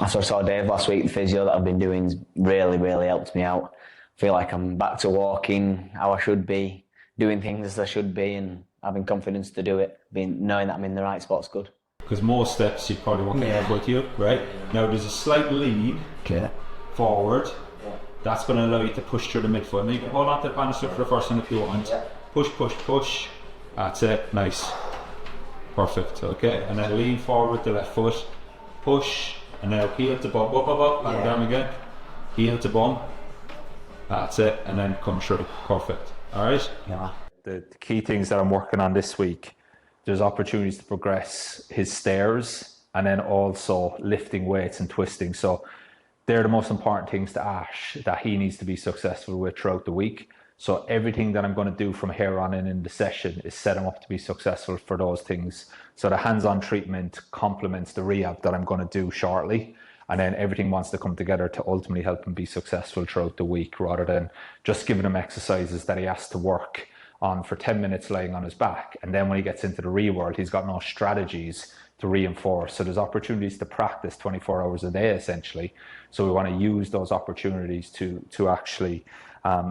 So I saw Dave last week. The physio that I've been doing's really, really helped me out. I feel like I'm back to walking how I should be, doing things as I should be, and having confidence to do it. Knowing that I'm in the right spot's good. Because more steps you probably won't get with you, right? Now there's a slight lead forward. That's going to allow you to push through the midfoot. Now you can hold on to the banister for the first one if you want. Push, push, push. That's it. Nice. Perfect. Okay. And then lean forward with the left foot. Push. And now heel to bum. Up, up, up. And down again. Heel to bum. That's it. And then come through. Perfect. Alright? Yeah. The key things that I'm working on this week, there's opportunities to progress his stairs and then also lifting weights and twisting. So they're the most important things to Ash that he needs to be successful with throughout the week. So everything that I'm going to do from here on in the session is set him up to be successful for those things. So the hands-on treatment complements the rehab that I'm going to do shortly. And then everything wants to come together to ultimately help him be successful throughout the week, rather than just giving him exercises that he has to work on for 10 minutes lying on his back. And then when he gets into the real world, he's got no strategies to reinforce. So there's opportunities to practice 24 hours a day, essentially. So we want to use those opportunities to actually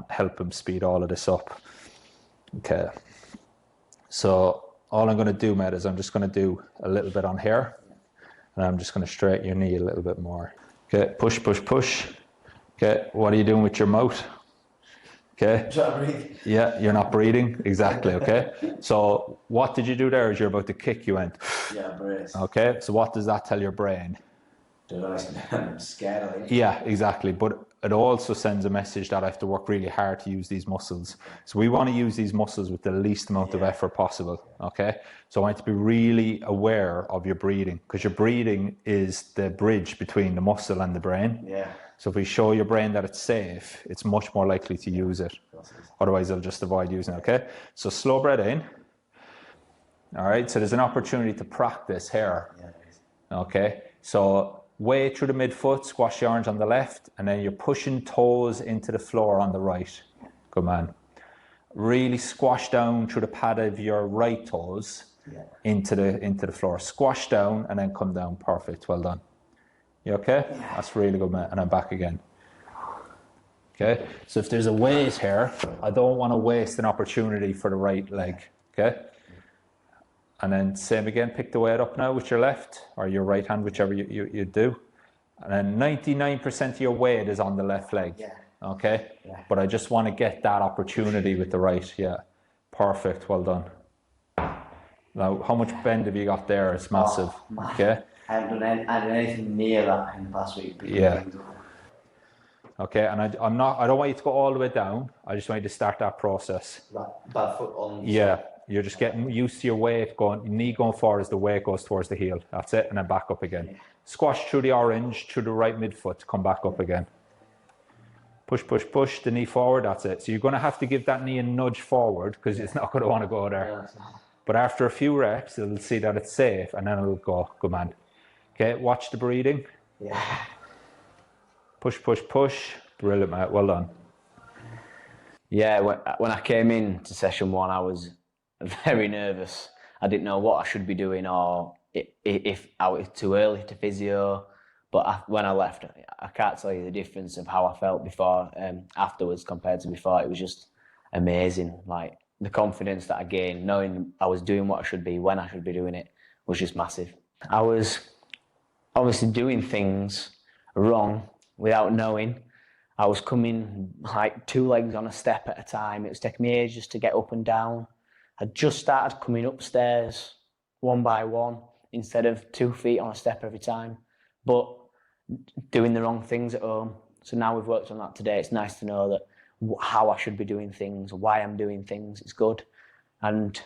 help him speed all of this up. Okay. So all I'm going to do, mate, is I'm just going to do a little bit on here. And I'm just going to straighten your knee a little bit more. Okay, push, push, push. Okay, what are you doing with your mouth? Okay. Yeah, you're not breathing. Exactly, okay. So what did you do there as you're about to kick? You went. Yeah, brace. Okay, so what does that tell your brain? I'm scared. Yeah, exactly. But it also sends a message that I have to work really hard to use these muscles. So we want to use these muscles with the least amount of effort possible. Okay. So I want you to be really aware of your breathing, because your breathing is the bridge between the muscle and the brain. Yeah. So if we show your brain that it's safe, it's much more likely to use it. Otherwise, it'll just avoid using it. Okay. So slow breath in. All right. So there's an opportunity to practice here. Okay. So way through the midfoot, squash the orange on the left, and then you're pushing toes into the floor on the right. Good man. Really squash down through the pad of your right toes into the floor. Squash down and then come down. Perfect. Well done. You okay? Yeah. That's really good, man. And I'm back again. Okay. So if there's a weight here, I don't want to waste an opportunity for the right leg. Okay. And then same again, pick the weight up now with your left or your right hand, whichever you do. And then 99% of your weight is on the left leg. Yeah. Okay? Yeah. But I just want to get that opportunity with the right. Yeah. Perfect. Well done. Now, how much bend have you got there? It's massive. Okay? I haven't done anything near that in the past week. Yeah. Okay, and I don't want you to go all the way down. I just want you to start that process. Bad foot on. Yeah. You're just getting used to your weight knee going forward as the weight goes towards the heel. That's it, and then back up again. Squash through the orange, through the right midfoot, come back up again. Push, push, push the knee forward, that's it. So you're going to have to give that knee a nudge forward because it's not going to want to go there. But after a few reps, it'll see that it's safe, and then it'll go. Good man. Okay, watch the breathing. Yeah. Push, push, push. Brilliant, mate. Well done. Yeah, when I came into session one, I was very nervous. I didn't know what I should be doing, or if I was too early to physio. But when I left, I can't tell you the difference of how I felt before afterwards compared to before. It was just amazing. Like the confidence that I gained, knowing I was doing what I should be when I should be doing it, was just massive. I was obviously doing things wrong without knowing. I was coming like 2 legs on a step at a time. It was taking me ages to get up and down. I just started coming upstairs one by one instead of 2 feet on a step every time, but doing the wrong things at home. So now we've worked on that today. It's nice to know that how I should be doing things, why I'm doing things. It's good. And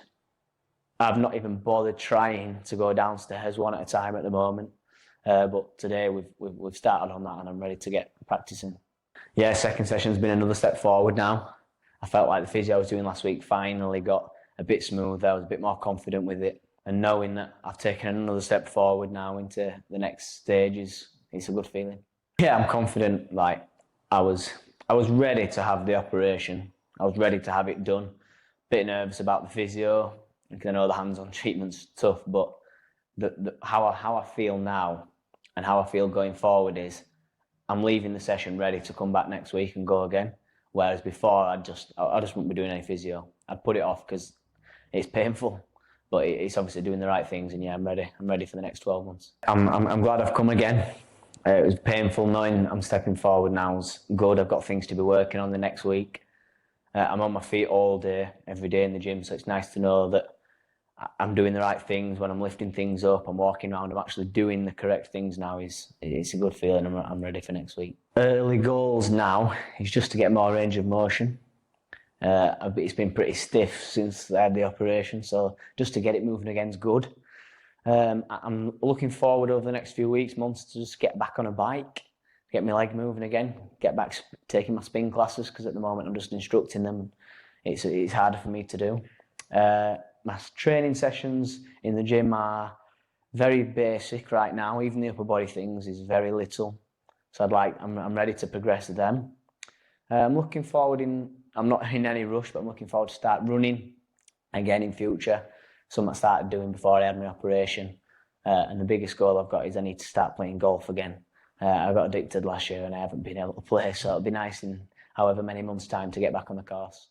I've not even bothered trying to go downstairs one at a time at the moment. But today we've started on that, and I'm ready to get practicing. Yeah, second session's been another step forward now. I felt like the physio I was doing last week finally got a bit smoother. I was a bit more confident with it, and knowing that I've taken another step forward now into the next stages, it's a good feeling. Yeah, I'm confident. Like I was ready to have the operation. I was ready to have it done. Bit nervous about the physio, because I know the hands-on treatment's tough, but how I feel now, and how I feel going forward is I'm leaving the session ready to come back next week and go again. Whereas before, I just wouldn't be doing any physio. I'd put it off because it's painful, but it's obviously doing the right things. And yeah, I'm ready. I'm ready for the next 12 months. I'm glad I've come again. It was painful knowing I'm stepping forward now. It's good. I've got things to be working on the next week. I'm on my feet all day, every day in the gym, so it's nice to know that I'm doing the right things when I'm lifting things up. I'm walking around. I'm actually doing the correct things now. It's a good feeling. I'm ready for next week. Early goals now is just to get more range of motion. It's been pretty stiff since I had the operation, so just to get it moving again is good. I'm looking forward over the next few weeks, months, to just get back on a bike, get my leg moving again, get back taking my spin classes, because at the moment I'm just instructing them. It's harder for me to do. My training sessions in the gym are very basic right now. Even the upper body things is very little. So I'm ready to progress them. I'm looking forward I'm not in any rush, but I'm looking forward to start running again in future. Something I started doing before I had my operation. And the biggest goal I've got is I need to start playing golf again. I got addicted last year and I haven't been able to play, so it'll be nice in however many months' time to get back on the course.